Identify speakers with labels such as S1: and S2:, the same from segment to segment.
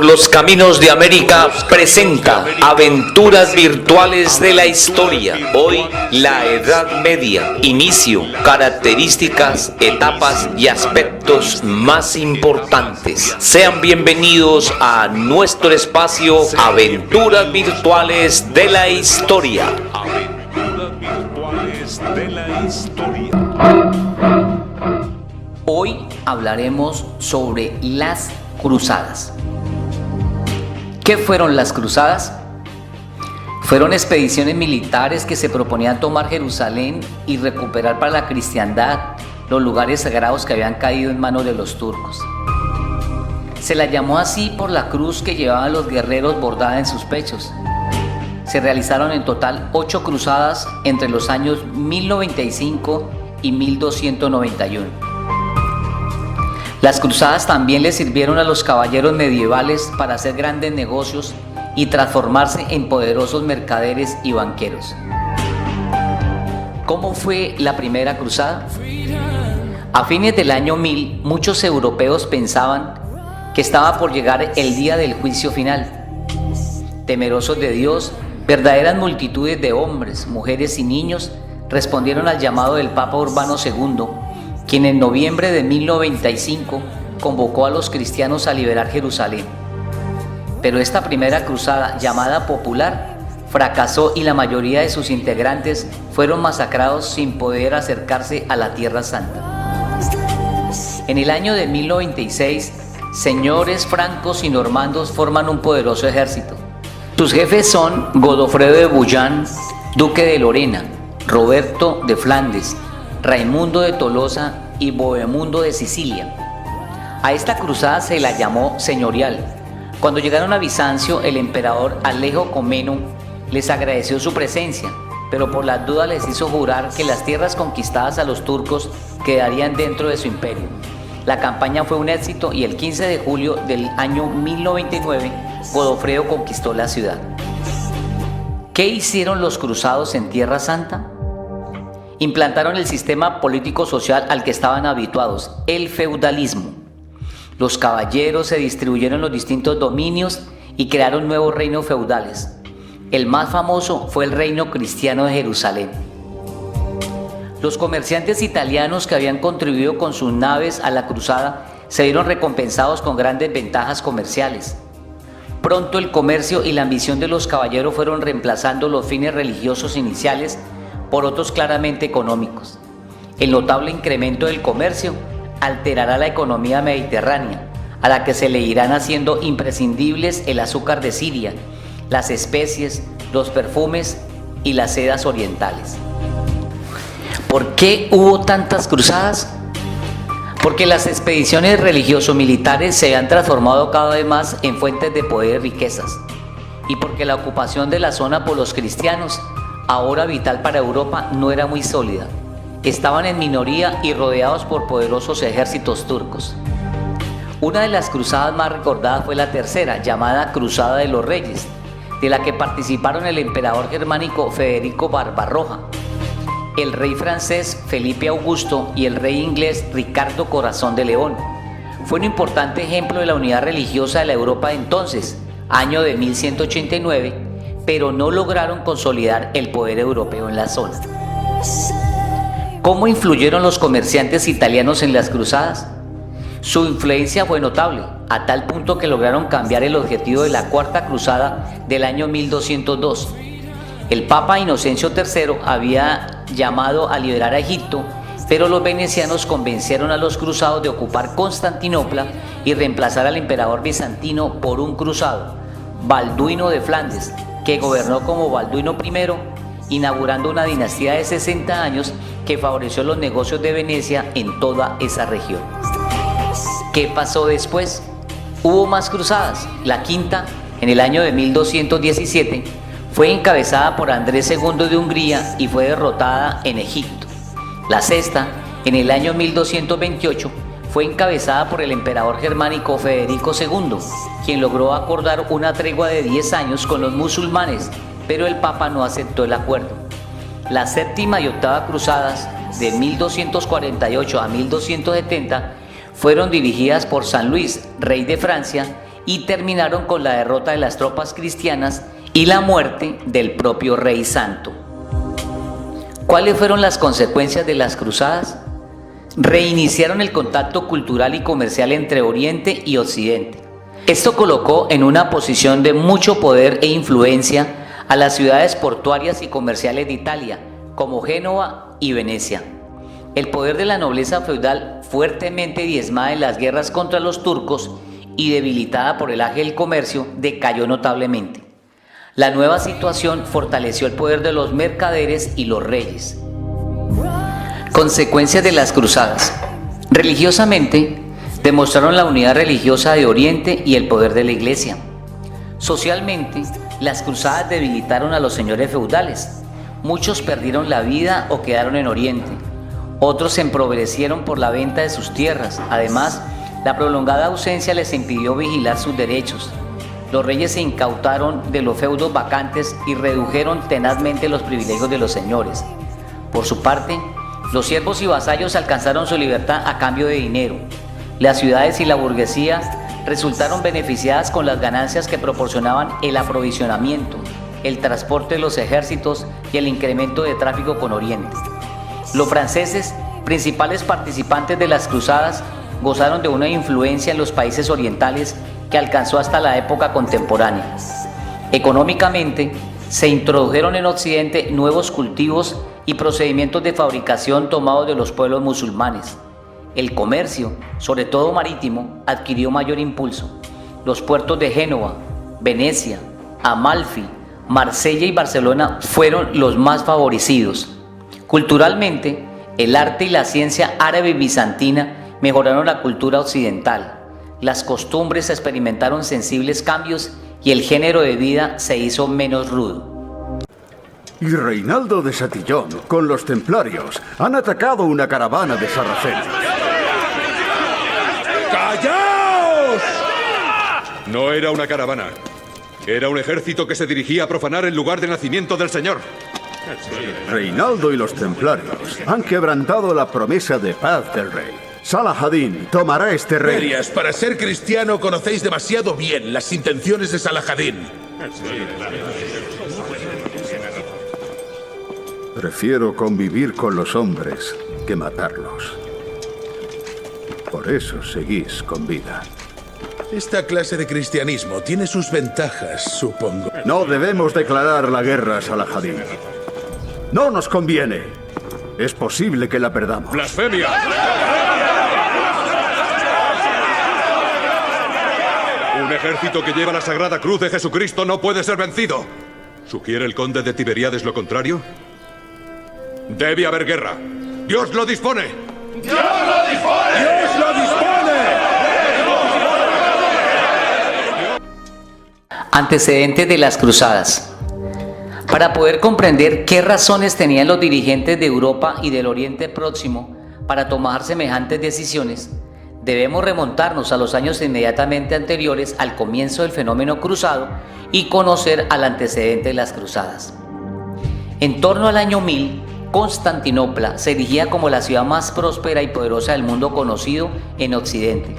S1: por los caminos de América presenta Aventuras Virtuales de la Historia. Hoy, la Edad Media. Inicio, características, etapas y aspectos más importantes. Sean bienvenidos a nuestro espacio Aventuras Virtuales de la Historia. Aventuras Virtuales de la Historia.
S2: Hoy hablaremos sobre las cruzadas. ¿Qué fueron las cruzadas? Fueron expediciones militares que se proponían tomar Jerusalén y recuperar para la cristiandad los lugares sagrados que habían caído en manos de los turcos. Se la llamó así por la cruz que llevaban los guerreros bordada en sus pechos. Se realizaron en total 8 cruzadas entre los años 1095 y 1291. Las cruzadas también le sirvieron a los caballeros medievales para hacer grandes negocios y transformarse en poderosos mercaderes y banqueros. ¿Cómo fue la primera cruzada? A fines del año 1000, muchos europeos pensaban que estaba por llegar el día del juicio final. Temerosos de Dios, verdaderas multitudes de hombres, mujeres y niños respondieron al llamado del Papa Urbano II, quien en noviembre de 1095 convocó a los cristianos a liberar Jerusalén. Pero esta primera cruzada, llamada popular, fracasó y la mayoría de sus integrantes fueron masacrados sin poder acercarse a la Tierra Santa. En el año de 1096, señores francos y normandos forman un poderoso ejército. Sus jefes son Godofredo de Bouillon, duque de Lorena, Roberto de Flandes, Raimundo de Tolosa y Bohemundo de Sicilia. A esta cruzada se la llamó señorial. Cuando llegaron a Bizancio, el emperador Alejo Comneno les agradeció su presencia, pero por las dudas les hizo jurar que las tierras conquistadas a los turcos quedarían dentro de su imperio. La campaña fue un éxito y el 15 de julio del año 1099, Godofredo conquistó la ciudad. ¿Qué hicieron los cruzados en Tierra Santa? Implantaron el sistema político-social al que estaban habituados, el feudalismo. Los caballeros se distribuyeron los distintos dominios y crearon nuevos reinos feudales. El más famoso fue el reino cristiano de Jerusalén. Los comerciantes italianos que habían contribuido con sus naves a la cruzada se vieron recompensados con grandes ventajas comerciales. Pronto el comercio y la ambición de los caballeros fueron reemplazando los fines religiosos iniciales por otros claramente económicos. El notable incremento del comercio alterará la economía mediterránea, a la que se le irán haciendo imprescindibles el azúcar de Siria, las especies, los perfumes y las sedas orientales. ¿Por qué hubo tantas cruzadas? Porque las expediciones religioso-militares se han transformado cada vez más en fuentes de poder y riquezas, y porque la ocupación de la zona por los cristianos, ahora vital para Europa, no era muy sólida. Estaban en minoría y rodeados por poderosos ejércitos turcos. Una de las cruzadas más recordadas fue la tercera, llamada Cruzada de los Reyes, de la que participaron el emperador germánico Federico Barbarroja, el rey francés Felipe Augusto y el rey inglés Ricardo Corazón de León. Fue un importante ejemplo de la unidad religiosa de la Europa de entonces, año de 1189, pero no lograron consolidar el poder europeo en la zona. ¿Cómo influyeron los comerciantes italianos en las cruzadas? Su influencia fue notable, a tal punto que lograron cambiar el objetivo de la Cuarta Cruzada del año 1202. El Papa Inocencio III había llamado a liberar a Egipto, pero los venecianos convencieron a los cruzados de ocupar Constantinopla y reemplazar al emperador bizantino por un cruzado, Balduino de Flandes, que gobernó como Balduino I, inaugurando una dinastía de 60 años que favoreció los negocios de Venecia en toda esa región. ¿Qué pasó después? Hubo más cruzadas. La quinta, en el año de 1217, fue encabezada por Andrés II de Hungría y fue derrotada en Egipto. La sexta, en el año 1228, fue encabezada por el emperador germánico Federico II, quien logró acordar una tregua de 10 años con los musulmanes, pero el Papa no aceptó el acuerdo. La séptima y octava cruzadas, de 1248 a 1270, fueron dirigidas por San Luis, rey de Francia, y terminaron con la derrota de las tropas cristianas y la muerte del propio Rey Santo. ¿Cuáles fueron las consecuencias de las cruzadas? Reiniciaron el contacto cultural y comercial entre Oriente y Occidente. Esto colocó en una posición de mucho poder e influencia a las ciudades portuarias y comerciales de Italia, como Génova y Venecia. El poder de la nobleza feudal, fuertemente diezmada en las guerras contra los turcos y debilitada por el ágil comercio, decayó notablemente. La nueva situación fortaleció el poder de los mercaderes y los reyes. Consecuencias de las cruzadas. Religiosamente, demostraron la unidad religiosa de Oriente y el poder de la Iglesia. Socialmente, las cruzadas debilitaron a los señores feudales. Muchos perdieron la vida o quedaron en Oriente. Otros se empobrecieron por la venta de sus tierras. Además, la prolongada ausencia les impidió vigilar sus derechos. Los reyes se incautaron de los feudos vacantes y redujeron tenazmente los privilegios de los señores. Por su parte, los siervos y vasallos alcanzaron su libertad a cambio de dinero. Las ciudades y la burguesía resultaron beneficiadas con las ganancias que proporcionaban el aprovisionamiento, el transporte de los ejércitos y el incremento de tráfico con Oriente. Los franceses, principales participantes de las cruzadas, gozaron de una influencia en los países orientales que alcanzó hasta la época contemporánea. Económicamente, se introdujeron en Occidente nuevos cultivos y procedimientos de fabricación tomados de los pueblos musulmanes. El comercio, sobre todo marítimo, adquirió mayor impulso. Los puertos de Génova, Venecia, Amalfi, Marsella y Barcelona fueron los más favorecidos. Culturalmente, el arte y la ciencia árabe y bizantina mejoraron la cultura occidental. Las costumbres experimentaron sensibles cambios y el género de vida se hizo menos rudo.
S3: Y Reinaldo de Chatillon, con los templarios, han atacado una caravana de sarracenos.
S4: ¡Callaos! No era una caravana. Era un ejército que se dirigía a profanar el lugar de nacimiento del Señor.
S3: Reinaldo y los templarios han quebrantado la promesa de paz del rey. Salah ad-Din tomará este reino.
S5: Serias, para ser cristiano conocéis demasiado bien las intenciones de Salah ad-Din.
S3: Prefiero convivir con los hombres que matarlos. Por eso seguís con vida.
S5: Esta clase de cristianismo tiene sus ventajas, supongo.
S3: No debemos declarar la guerra a Salah ad-Din. No nos conviene. Es posible que la perdamos.
S4: ¡Blasfemia! Un ejército que lleva la sagrada cruz de Jesucristo no puede ser vencido. ¿Sugiere el conde de Tiberíades lo contrario? Debe haber guerra. ¡Dios lo dispone!
S5: ¡Dios lo dispone! ¡Dios lo dispone!
S2: Antecedentes de las cruzadas. Para poder comprender qué razones tenían los dirigentes de Europa y del Oriente Próximo para tomar semejantes decisiones, debemos remontarnos a los años inmediatamente anteriores al comienzo del fenómeno cruzado y conocer al antecedente de las cruzadas. En torno al año 1000, Constantinopla se erigía como la ciudad más próspera y poderosa del mundo conocido en Occidente.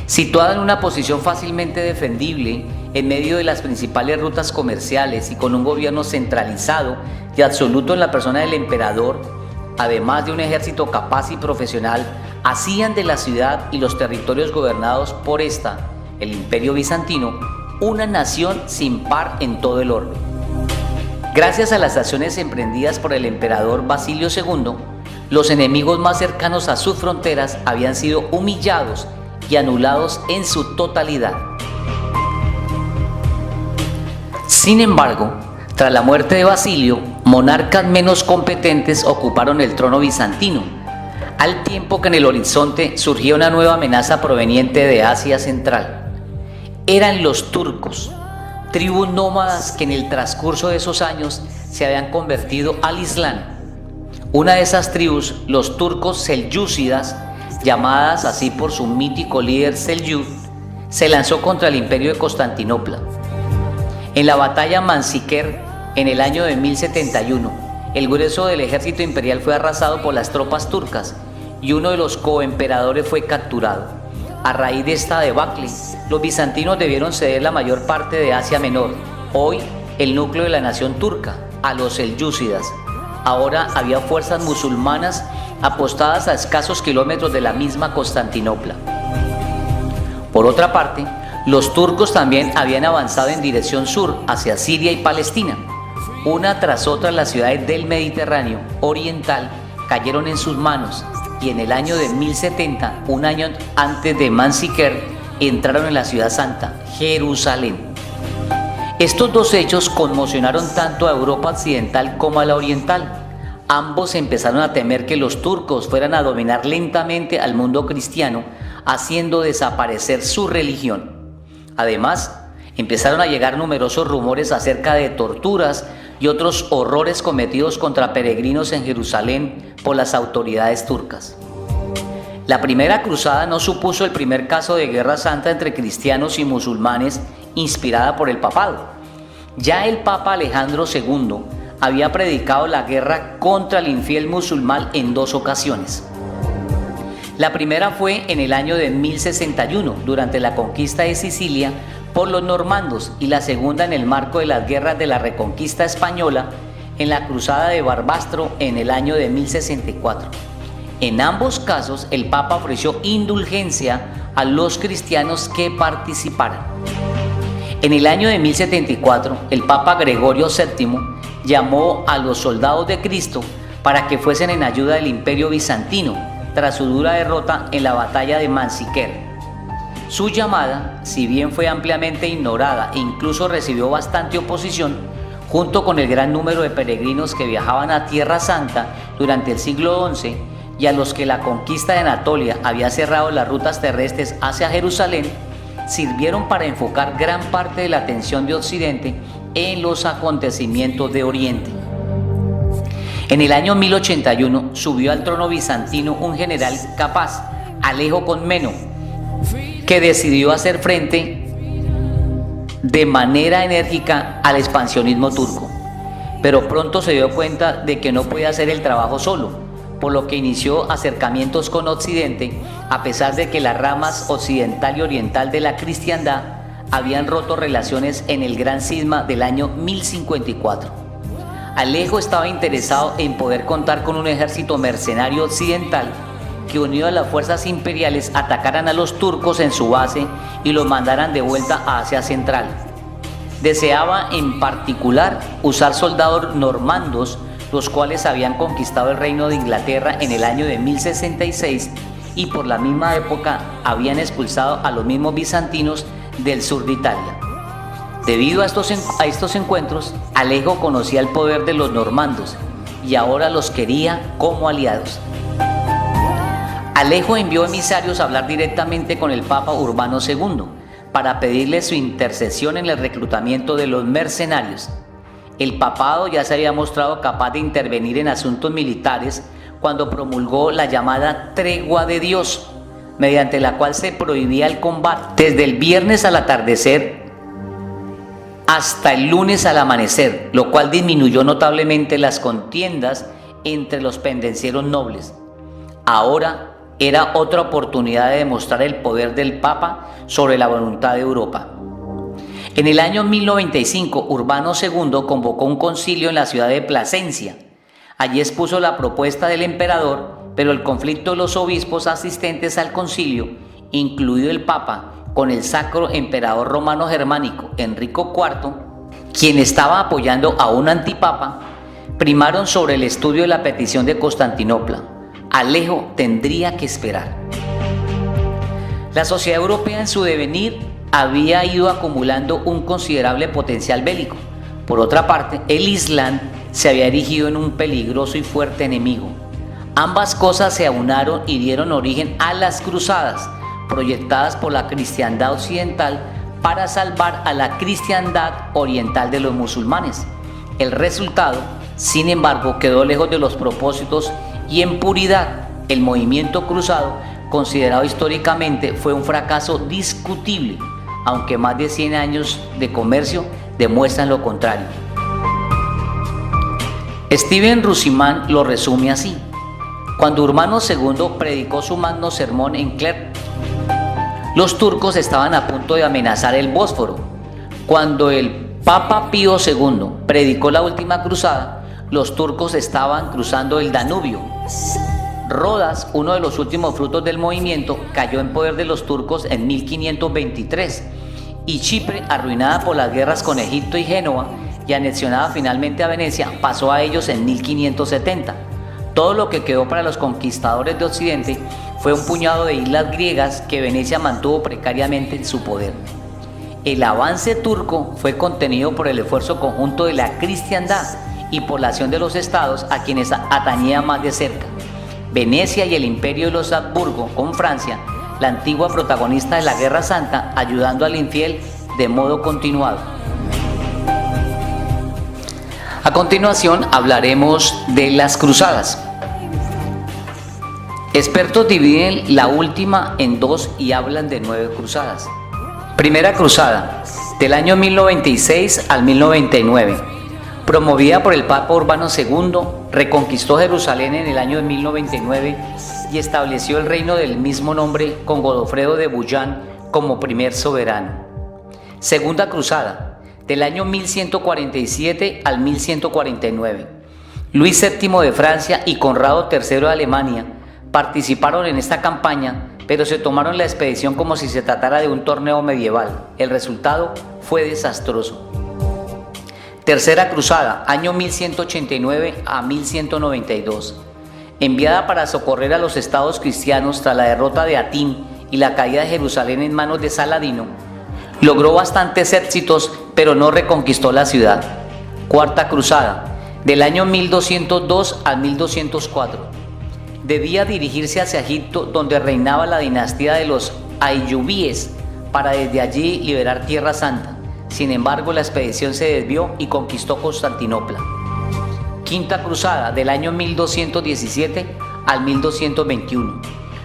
S2: Situada en una posición fácilmente defendible en medio de las principales rutas comerciales y con un gobierno centralizado y absoluto en la persona del emperador, además de un ejército capaz y profesional, hacían de la ciudad y los territorios gobernados por esta, el Imperio Bizantino, una nación sin par en todo el orbe. Gracias a las acciones emprendidas por el emperador Basilio II, los enemigos más cercanos a sus fronteras habían sido humillados y anulados en su totalidad. Sin embargo, tras la muerte de Basilio, monarcas menos competentes ocuparon el trono bizantino, al tiempo que en el horizonte surgía una nueva amenaza proveniente de Asia Central. Eran los turcos, tribus nómadas que en el transcurso de esos años se habían convertido al Islam. Una de esas tribus, los turcos selyúcidas, llamadas así por su mítico líder Selyuk, se lanzó contra el imperio de Constantinopla. En la batalla Manzikert, en el año de 1071, el grueso del ejército imperial fue arrasado por las tropas turcas y uno de los coemperadores fue capturado. A raíz de esta debacle, los bizantinos debieron ceder la mayor parte de Asia Menor, hoy el núcleo de la nación turca, a los selyúcidas. Ahora había fuerzas musulmanas apostadas a escasos kilómetros de la misma Constantinopla. Por otra parte, los turcos también habían avanzado en dirección sur, hacia Siria y Palestina. Una tras otra las ciudades del Mediterráneo oriental cayeron en sus manos y en el año de 1070, un año antes de Mansiquer, entraron en la ciudad santa, Jerusalén. Estos dos hechos conmocionaron tanto a Europa occidental como a la oriental. Ambos empezaron a temer que los turcos fueran a dominar lentamente al mundo cristiano, haciendo desaparecer su religión. Además, empezaron a llegar numerosos rumores acerca de torturas y otros horrores cometidos contra peregrinos en Jerusalén por las autoridades turcas. La primera cruzada no supuso el primer caso de guerra santa entre cristianos y musulmanes inspirada por el papado. Ya el Papa Alejandro II había predicado la guerra contra el infiel musulmán en dos ocasiones. La primera fue en el año de 1061, durante la conquista de Sicilia por los normandos, y la segunda en el marco de las guerras de la Reconquista española, en la cruzada de Barbastro en el año de 1064. En ambos casos, el Papa ofreció indulgencia a los cristianos que participaran. En el año de 1074, el Papa Gregorio VII llamó a los soldados de Cristo para que fuesen en ayuda del Imperio Bizantino tras su dura derrota en la batalla de Mansiquer. Su llamada, si bien fue ampliamente ignorada e incluso recibió bastante oposición, junto con el gran número de peregrinos que viajaban a Tierra Santa durante el siglo XI y a los que la conquista de Anatolia había cerrado las rutas terrestres hacia Jerusalén, sirvieron para enfocar gran parte de la atención de Occidente en los acontecimientos de Oriente. En el año 1081 subió al trono bizantino un general capaz, Alejo Comneno, que decidió hacer frente de manera enérgica al expansionismo turco, pero pronto se dio cuenta de que no podía hacer el trabajo solo, por lo que inició acercamientos con Occidente, a pesar de que las ramas occidental y oriental de la cristiandad habían roto relaciones en el gran cisma del año 1054. Alejo estaba interesado en poder contar con un ejército mercenario occidental que, unido a las fuerzas imperiales, atacaran a los turcos en su base y los mandaran de vuelta a Asia Central. Deseaba en particular usar soldados normandos, los cuales habían conquistado el reino de Inglaterra en el año de 1066 y por la misma época habían expulsado a los mismos bizantinos del sur de Italia. Debido a estos encuentros, Alejo conocía el poder de los normandos y ahora los quería como aliados. Alejo envió emisarios a hablar directamente con el Papa Urbano II para pedirle su intercesión en el reclutamiento de los mercenarios. El papado ya se había mostrado capaz de intervenir en asuntos militares cuando promulgó la llamada Tregua de Dios, mediante la cual se prohibía el combate desde el viernes al atardecer hasta el lunes al amanecer, lo cual disminuyó notablemente las contiendas entre los pendencieros nobles. Ahora era otra oportunidad de demostrar el poder del Papa sobre la voluntad de Europa. En el año 1095, Urbano II convocó un concilio en la ciudad de Plasencia. Allí expuso la propuesta del emperador, pero el conflicto de los obispos asistentes al concilio, incluido el Papa, con el sacro emperador romano germánico Enrico IV, quien estaba apoyando a un antipapa, primaron sobre el estudio de la petición de Constantinopla. Alejo tendría que esperar. La sociedad europea en su devenir había ido acumulando un considerable potencial bélico. Por otra parte, el Islam se había erigido en un peligroso y fuerte enemigo. Ambas cosas se aunaron y dieron origen a las cruzadas, proyectadas por la cristiandad occidental para salvar a la cristiandad oriental de los musulmanes. El resultado, sin embargo, quedó lejos de los propósitos y en puridad. El movimiento cruzado, considerado históricamente, fue un fracaso discutible, aunque más de 100 años de comercio demuestran lo contrario. Stephen Runciman lo resume así: cuando Urbano II predicó su magno sermón en Clermont, Los turcos estaban a punto de amenazar el Bósforo. Cuando el Papa Pío II predicó la última cruzada, los turcos estaban cruzando el Danubio. Rodas, uno de los últimos frutos del movimiento, cayó en poder de los turcos en 1523 y Chipre, arruinada por las guerras con Egipto y Génova y anexionada finalmente a Venecia, pasó a ellos en 1570. Todo lo que quedó para los conquistadores de Occidente fue un puñado de islas griegas que Venecia mantuvo precariamente en su poder. El avance turco fue contenido por el esfuerzo conjunto de la cristiandad y por la acción de los estados a quienes atañía más de cerca. Venecia y el imperio de los Habsburgo con Francia, la antigua protagonista de la Guerra Santa, ayudando al infiel de modo continuado. A continuación hablaremos de las cruzadas. Expertos dividen la última en dos y hablan de 9 cruzadas. Primera cruzada, del año 1096 al 1099. Promovida por el Papa Urbano II, reconquistó Jerusalén en el año de 1099 y estableció el reino del mismo nombre con Godofredo de Bouillon como primer soberano. Segunda cruzada, del año 1147 al 1149. Luis VII de Francia y Conrado III de Alemania participaron en esta campaña, pero se tomaron la expedición como si se tratara de un torneo medieval. El resultado fue desastroso. Tercera cruzada, año 1189 a 1192. Enviada para socorrer a los estados cristianos tras la derrota de Atín y la caída de Jerusalén en manos de Saladino, logró bastantes éxitos, pero no reconquistó la ciudad. Cuarta cruzada, del año 1202 al 1204. Debía dirigirse hacia Egipto, donde reinaba la dinastía de los Ayubíes, para desde allí liberar Tierra Santa. Sin embargo, la expedición se desvió y conquistó Constantinopla. Quinta cruzada, del año 1217 al 1221.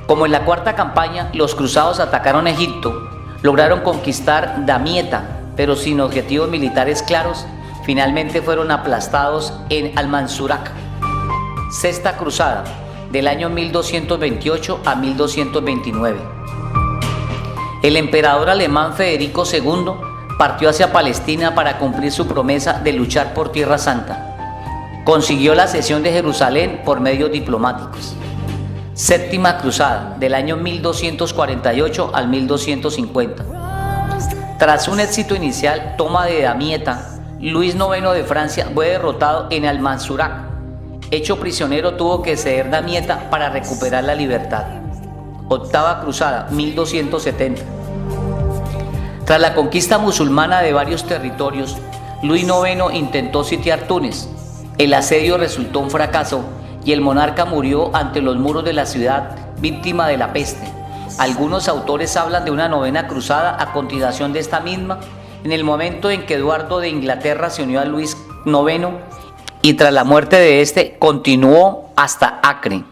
S2: Como en la cuarta campaña, los cruzados atacaron Egipto, lograron conquistar Damieta, pero sin objetivos militares claros, finalmente fueron aplastados en Almanzurac. Sexta cruzada, del año 1228 a 1229. El emperador alemán Federico II partió hacia Palestina para cumplir su promesa de luchar por Tierra Santa. Consiguió la cesión de Jerusalén por medios diplomáticos. Séptima cruzada, del año 1248 al 1250. Tras un éxito inicial, toma de Damieta, Luis IX de Francia fue derrotado en Almanzurac. Hecho prisionero, tuvo que ceder Damieta para recuperar la libertad. Octava cruzada, 1270. Tras la conquista musulmana de varios territorios, Luis IX intentó sitiar Túnez. El asedio resultó un fracaso y el monarca murió ante los muros de la ciudad, víctima de la peste. Algunos autores hablan de una novena cruzada a continuación de esta misma, en el momento en que Eduardo de Inglaterra se unió a Luis IX y tras la muerte de este continuó hasta Acre.